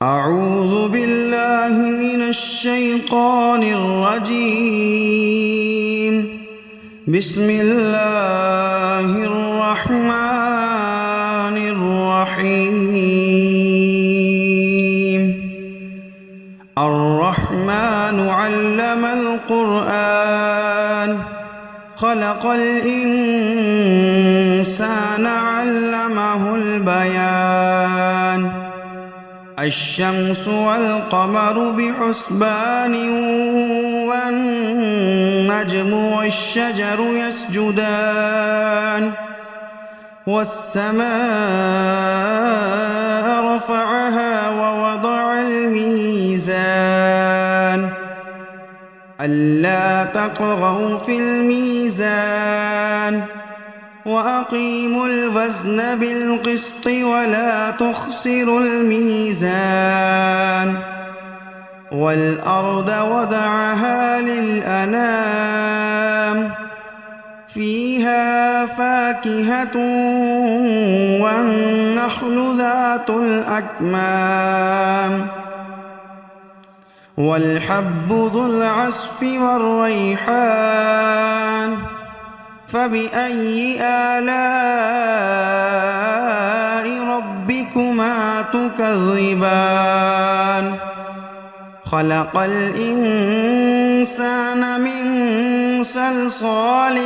أعوذ بالله من الشيطان الرجيم. بسم الله الرحمن الرحيم. الرحمن علم القرآن خلق الإنسان علمه البيان. الشمس والقمر بحسبان والنجم والشجر يسجدان. والسماء رفعها ووضع الميزان ألا تطغوا في الميزان وأقيموا الوزن بالقسط ولا تخسروا الميزان. والأرض وضعها للأنام فيها فاكهة والنخل ذات الأكمام والحب ذو العصف والريحان. فبأي آلاء ربكما تكذبان؟ خلق الإنسان من صلصال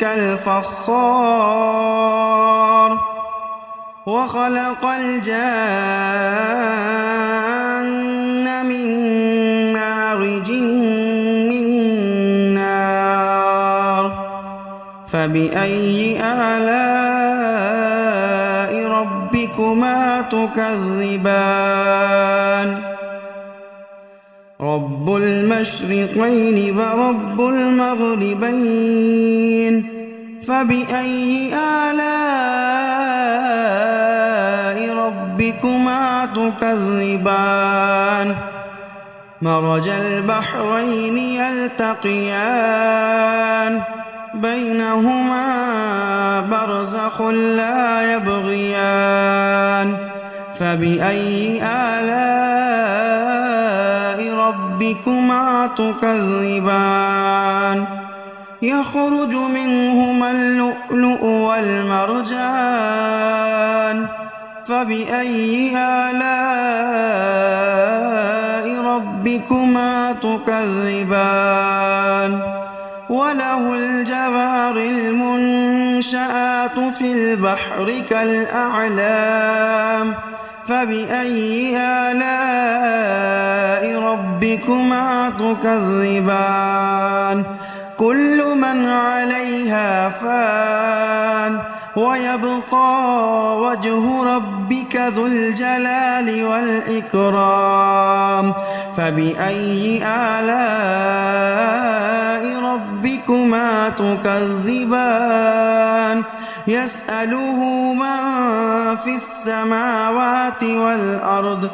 كالفخار وخلق الجان من مارج من نار. فبأي آلاء ربكما تكذبان؟ رب المشرقين ورب المغربين. فبأي آلاء ربكما تكذبان؟ مرج البحرين يلتقيان بينهما برزخ لا يبغيان. فبأي آلاء ربكما تكذبان؟ يخرج منهما اللؤلؤ والمرجان. فبأي آلاء ربكما تكذبان؟ وله الجوار المنشآت في البحر كالأعلام. فبأي آلاء ربكما تكذبان؟ كل من عليها فان ويبقى وجه ربك ذو الجلال والإكرام. فبأي آلاء ربكما تكذبان؟ يسأله من في السماوات والأرض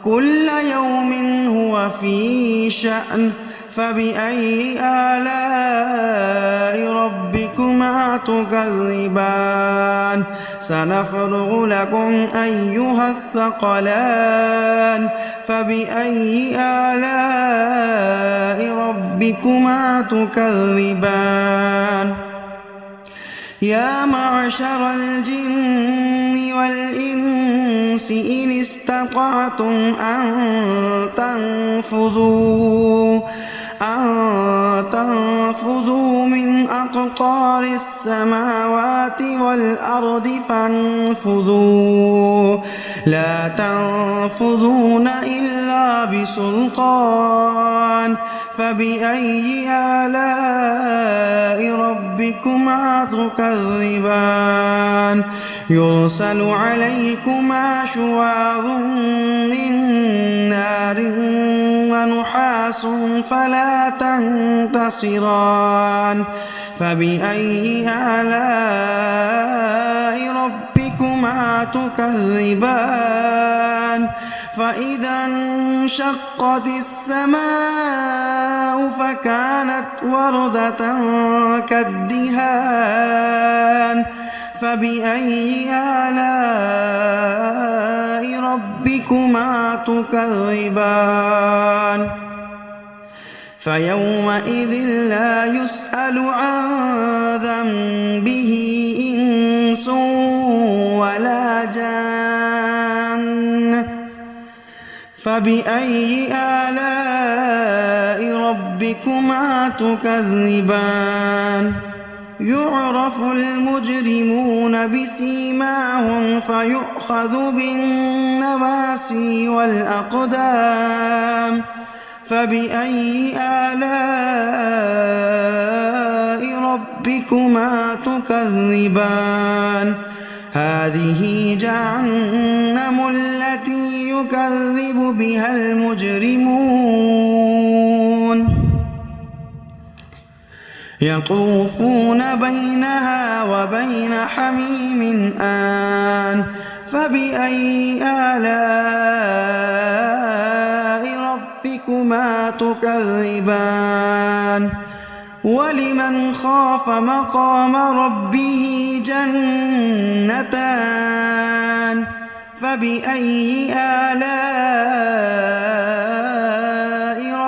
كل يوم هو في شأن. فبأي آلاء ربكما تكذبان؟ سنفرغ لكم أيها الثقلان. فبأي آلاء ربكما تكذبان؟ يا معشر الجن والإنس إن استطعتم أن تنفذوا من أقطار السماوات والأرض فانفذوا لا تنفذون إلا بسلطان. فبأي آلاء ربكما تكذبان؟ يرسل عليكما شواظ من نار ونحاس فلا تنتصران. فبأي آلاء ربكما تكذبان؟ فإذا انشقت السماء فكانت وردة كالدهان. فبأي آلاء ربكما تكذبان فيومئذ لا يسأل عن ذنبه إنس ولا جان فبأي آلاء ربكما تكذبان يعرف المجرمون بسيماهم فيؤخذ بالنواسي والأقدام فبأي آلاء ربكما تكذبان هذه جهنم التي يكذب بها المجرمون يطوفون بينها وبين حميم آن فبأي آلاء ربكما تكذبان ولمن خاف مقام ربه جنتان فبأي آلاء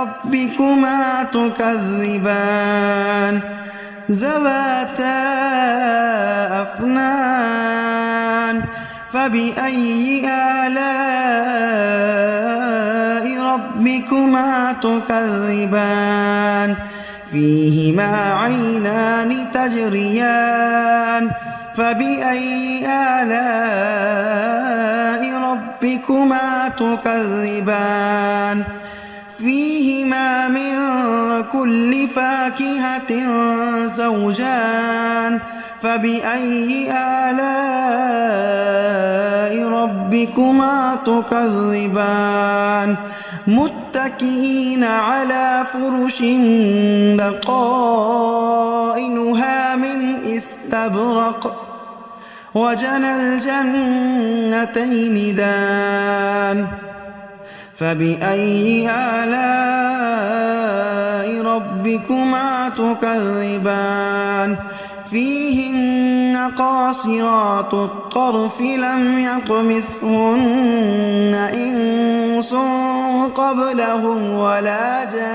ربكما تكذبان ذواتا أفنان فبأي آلاء ربكما تكذبان فيهما عينان تجريان فبأي آلاء ربكما تكذبان فيهما من كل فاكهة زوجان فبأي آلاء ربكما تكذبان متكئين على فرش بطائنها من استبرق وجنى الجنتين دان فبأي آلاء ربكما تكذبان فيهن قاصرات الطرف لم يطمثهن إنس قبلهم ولا جان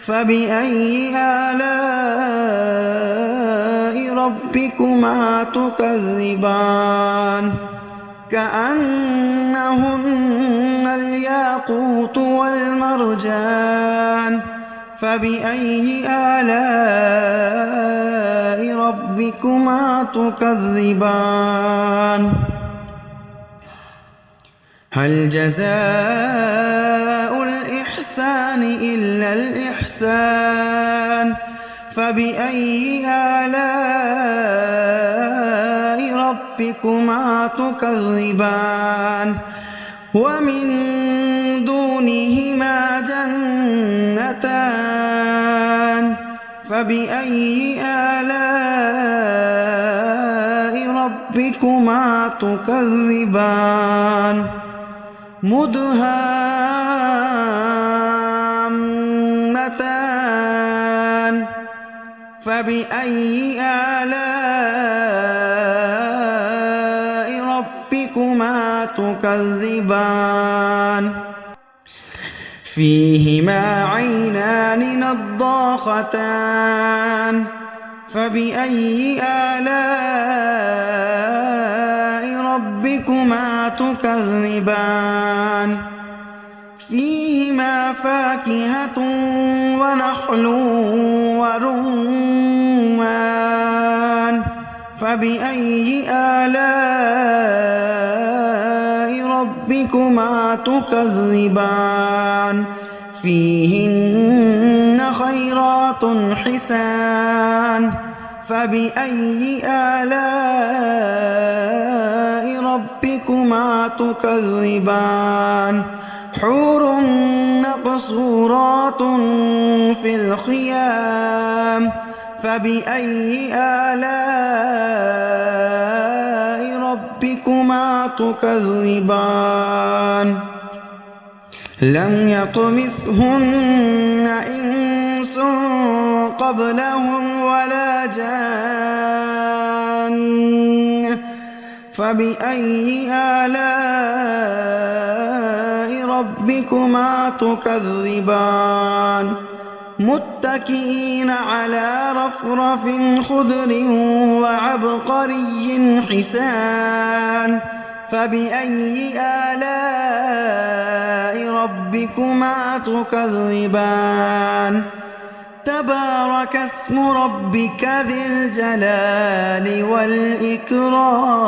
فبأي آلاء ربكما تكذبان كأنهن الياقوت والمرجان فبأي آلاء ربكما تكذبان هل جزاء الإحسان إلا الإحسان فبأي آلاء ربكما تكذبان ومن دونهما جنتان فبأي آلاء ربكما تكذبان مدهامتان فبأي آلاء ربكما تكذبان فيهما عينان نضاختان فبأي آلاء ربكما تكذبان فيهما فاكهة ونخل ورمان فبأي آلاء ربكما تكذبان فيهن خيرات حسان فبأي آلاء ربكما تكذبان حور مقصورات في الخيام فبأي آلاء ربكما تكذبان لم يطمثهن إنس قبلهم ولا جان فبأي آلاء ربكما تكذبان متكئين على رفرف خضر وعبقري حسان فبأي آلاء ربكما تكذبان تبارك اسم ربك ذي الجلال والإكرام